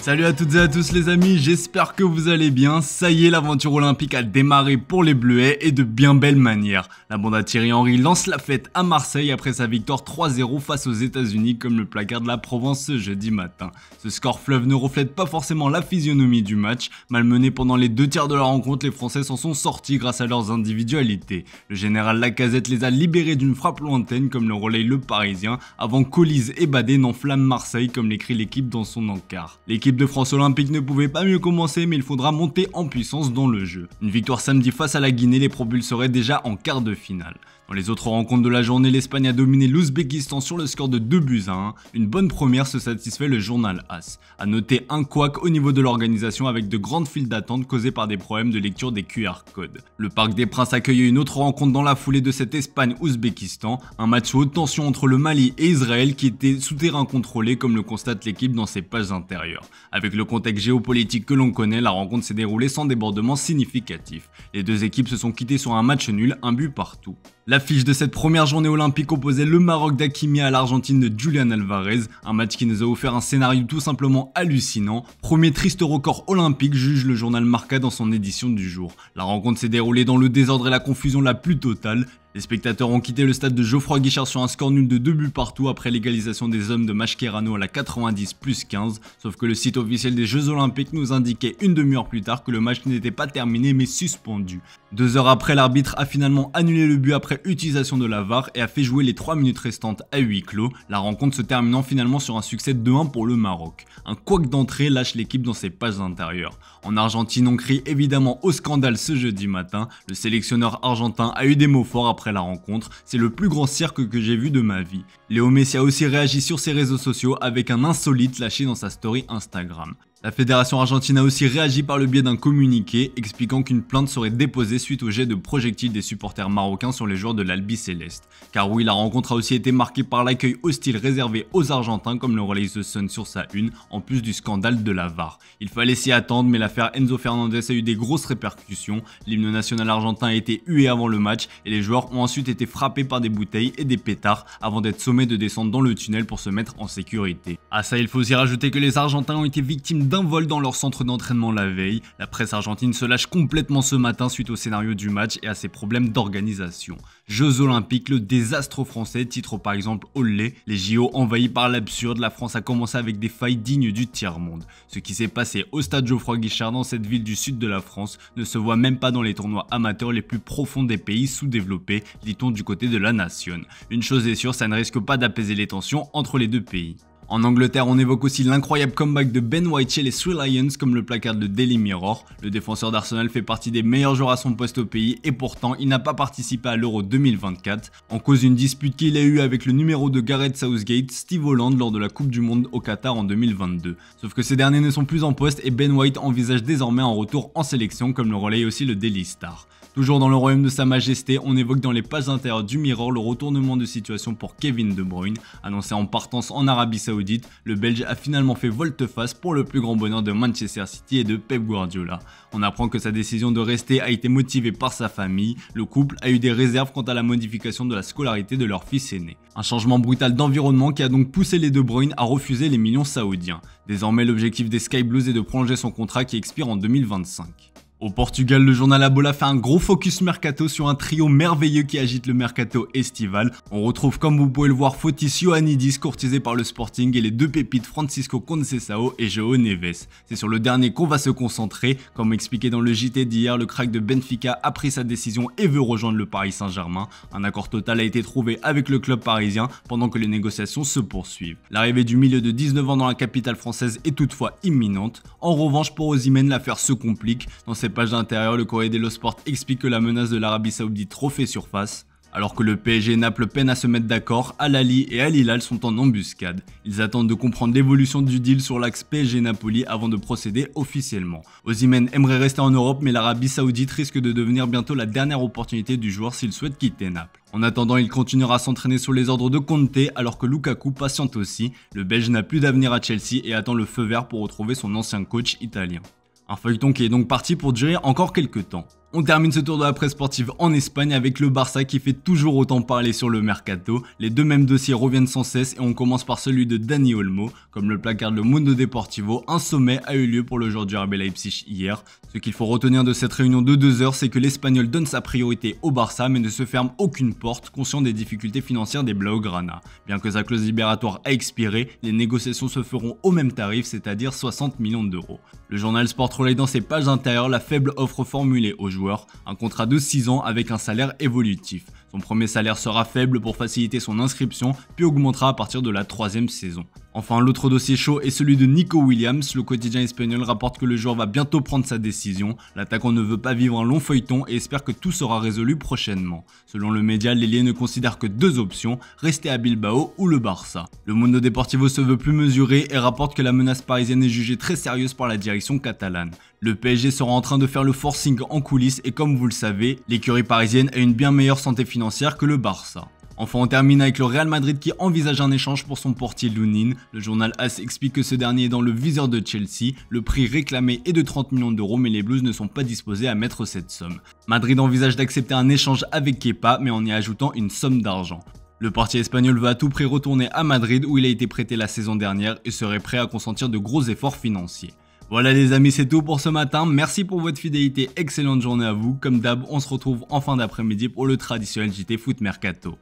Salut à toutes et à tous les amis, j'espère que vous allez bien. Ça y est, l'aventure olympique a démarré pour les Bleuets et de bien belle manière. La bande à Thierry Henry lance la fête à Marseille après sa victoire 3-0 face aux États-Unis comme le placard de la Provence ce jeudi matin. Ce score fleuve ne reflète pas forcément la physionomie du match. Malmenés pendant les 2 tiers de la rencontre, les Français s'en sont sortis grâce à leurs individualités. Le général Lacazette les a libérés d'une frappe lointaine comme le relaye le Parisien avant qu'Olise et Badé n'enflamment Marseille comme l'écrit l'équipe dans son encart. L'équipe de France olympique ne pouvait pas mieux commencer, mais il faudra monter en puissance dans le jeu. Une victoire samedi face à la Guinée les propulserait déjà en quart de finale. Dans les autres rencontres de la journée, l'Espagne a dominé l'Ouzbékistan sur le score de 2-1. Une bonne première se satisfait le journal AS. A noter un couac au niveau de l'organisation avec de grandes files d'attente causées par des problèmes de lecture des QR codes. Le Parc des Princes accueillait une autre rencontre dans la foulée de cette Espagne-Ouzbékistan, un match sous haute tension entre le Mali et Israël qui était souterrain contrôlé comme le constate l'équipe dans ses pages intérieures. Avec le contexte géopolitique que l'on connaît, la rencontre s'est déroulée sans débordement significatif. Les deux équipes se sont quittées sur un match nul, un but partout. L'affiche de cette première journée olympique opposait le Maroc d'Hakimi à l'Argentine de Julián Alvarez, un match qui nous a offert un scénario tout simplement hallucinant. Premier triste record olympique, juge le journal Marca dans son édition du jour. La rencontre s'est déroulée dans le désordre et la confusion la plus totale. Les spectateurs ont quitté le stade de Geoffroy Guichard sur un score nul de 2 buts partout après l'égalisation des hommes de Mascherano à la 90+15, sauf que le site officiel des Jeux Olympiques nous indiquait une demi-heure plus tard que le match n'était pas terminé mais suspendu. 2 heures après, l'arbitre a finalement annulé le but après utilisation de la VAR et a fait jouer les 3 minutes restantes à huis clos, la rencontre se terminant finalement sur un succès de 2-1 pour le Maroc. Un couac d'entrée lâche l'équipe dans ses pages intérieures. En Argentine, on crie évidemment au scandale ce jeudi matin. Le sélectionneur argentin a eu des mots forts après la rencontre, c'est le plus grand cirque que j'ai vu de ma vie. Léo Messi a aussi réagi sur ses réseaux sociaux avec un insolite lâché dans sa story Instagram. La fédération argentine a aussi réagi par le biais d'un communiqué expliquant qu'une plainte serait déposée suite au jet de projectiles des supporters marocains sur les joueurs de l'Albi Céleste. Car oui, la rencontre a aussi été marquée par l'accueil hostile réservé aux Argentins comme le relaye The Sun sur sa une, en plus du scandale de la VAR. Il fallait s'y attendre, mais l'affaire Enzo Fernandez a eu des grosses répercussions. L'hymne national argentin a été hué avant le match et les joueurs ont ensuite été frappés par des bouteilles et des pétards avant d'être sommés de descendre dans le tunnel pour se mettre en sécurité. À ça, il faut aussi rajouter que les Argentins ont été victimes d'un vol dans leur centre d'entraînement la veille. La presse argentine se lâche complètement ce matin suite au scénario du match et à ses problèmes d'organisation. Jeux olympiques, le désastre français, titre par exemple Olé. Les JO envahis par l'absurde, la France a commencé avec des failles dignes du tiers-monde. Ce qui s'est passé au stade Geoffroy Guichard dans cette ville du sud de la France ne se voit même pas dans les tournois amateurs les plus profonds des pays sous-développés, dit-on du côté de la nation. Une chose est sûre, ça ne risque pas d'apaiser les tensions entre les deux pays. En Angleterre, on évoque aussi l'incroyable comeback de Ben White chez les Three Lions comme le placard de Daily Mirror. Le défenseur d'Arsenal fait partie des meilleurs joueurs à son poste au pays et pourtant il n'a pas participé à l'Euro 2024 en cause d'une dispute qu'il a eue avec le numéro de Gareth Southgate, Steve Holland lors de la Coupe du Monde au Qatar en 2022. Sauf que ces derniers ne sont plus en poste et Ben White envisage désormais un retour en sélection comme le relaye aussi le Daily Star. Toujours dans le royaume de sa majesté, on évoque dans les pages intérieures du Mirror le retournement de situation pour Kevin De Bruyne. Annoncé en partance en Arabie Saoudite, le Belge a finalement fait volte-face pour le plus grand bonheur de Manchester City et de Pep Guardiola. On apprend que sa décision de rester a été motivée par sa famille. Le couple a eu des réserves quant à la modification de la scolarité de leur fils aîné. Un changement brutal d'environnement qui a donc poussé les De Bruyne à refuser les millions saoudiens. Désormais, l'objectif des Sky Blues est de prolonger son contrat qui expire en 2025. Au Portugal, le journal A Bola fait un gros focus mercato sur un trio merveilleux qui agite le mercato estival. On retrouve comme vous pouvez le voir Fotis Ioannidis courtisé par le Sporting et les deux pépites Francisco Conceição et João Neves. C'est sur le dernier qu'on va se concentrer. Comme expliqué dans le JT d'hier, le crack de Benfica a pris sa décision et veut rejoindre le Paris Saint-Germain. Un accord total a été trouvé avec le club parisien pendant que les négociations se poursuivent. L'arrivée du milieu de 19 ans dans la capitale française est toutefois imminente. En revanche, pour Osimhen, l'affaire se complique. Dans ses pages intérieures, le Corriere dello Sport explique que la menace de l'Arabie Saoudite refait surface. Alors que le PSG et Naples peinent à se mettre d'accord, Al Ahly et Al Hilal sont en embuscade. Ils attendent de comprendre l'évolution du deal sur l'axe PSG-Napoli avant de procéder officiellement. Osimhen aimerait rester en Europe, mais l'Arabie Saoudite risque de devenir bientôt la dernière opportunité du joueur s'il souhaite quitter Naples. En attendant, il continuera à s'entraîner sous les ordres de Conte, alors que Lukaku patiente aussi. Le Belge n'a plus d'avenir à Chelsea et attend le feu vert pour retrouver son ancien coach italien. Un feuilleton qui est donc parti pour durer encore quelques temps. On termine ce tour de la presse sportive en Espagne avec le Barça qui fait toujours autant parler sur le mercato. Les deux mêmes dossiers reviennent sans cesse et on commence par celui de Dani Olmo. Comme le placarde le Mundo Deportivo, un sommet a eu lieu pour le joueur du RB Leipzig hier. Ce qu'il faut retenir de cette réunion de 2 heures, c'est que l'Espagnol donne sa priorité au Barça mais ne se ferme aucune porte, conscient des difficultés financières des Blaugrana. Bien que sa clause libératoire a expiré, les négociations se feront au même tarif, c'est-à-dire 60 millions d'euros. Le journal Sport relaye dans ses pages intérieures la faible offre formulée au joueur, un contrat de 6 ans avec un salaire évolutif. Son premier salaire sera faible pour faciliter son inscription, puis augmentera à partir de la 3e saison. Enfin, l'autre dossier chaud est celui de Nico Williams. Le quotidien espagnol rapporte que le joueur va bientôt prendre sa décision. L'attaquant ne veut pas vivre un long feuilleton et espère que tout sera résolu prochainement. Selon le média, l'ailier ne considère que 2 options, rester à Bilbao ou le Barça. Le Mundo Deportivo se veut plus mesuré et rapporte que la menace parisienne est jugée très sérieuse par la direction catalane. Le PSG sera en train de faire le forcing en coulisses et comme vous le savez, l'écurie parisienne a une bien meilleure santé financière que le Barça. Enfin, on termine avec le Real Madrid qui envisage un échange pour son portier Lunin. Le journal AS explique que ce dernier est dans le viseur de Chelsea. Le prix réclamé est de 30 millions d'euros, mais les Blues ne sont pas disposés à mettre cette somme. Madrid envisage d'accepter un échange avec Kepa, mais en y ajoutant une somme d'argent. Le portier espagnol veut à tout prix retourner à Madrid où il a été prêté la saison dernière et serait prêt à consentir de gros efforts financiers. Voilà les amis, c'est tout pour ce matin, merci pour votre fidélité, excellente journée à vous. Comme d'hab, on se retrouve en fin d'après-midi pour le traditionnel JT Foot Mercato.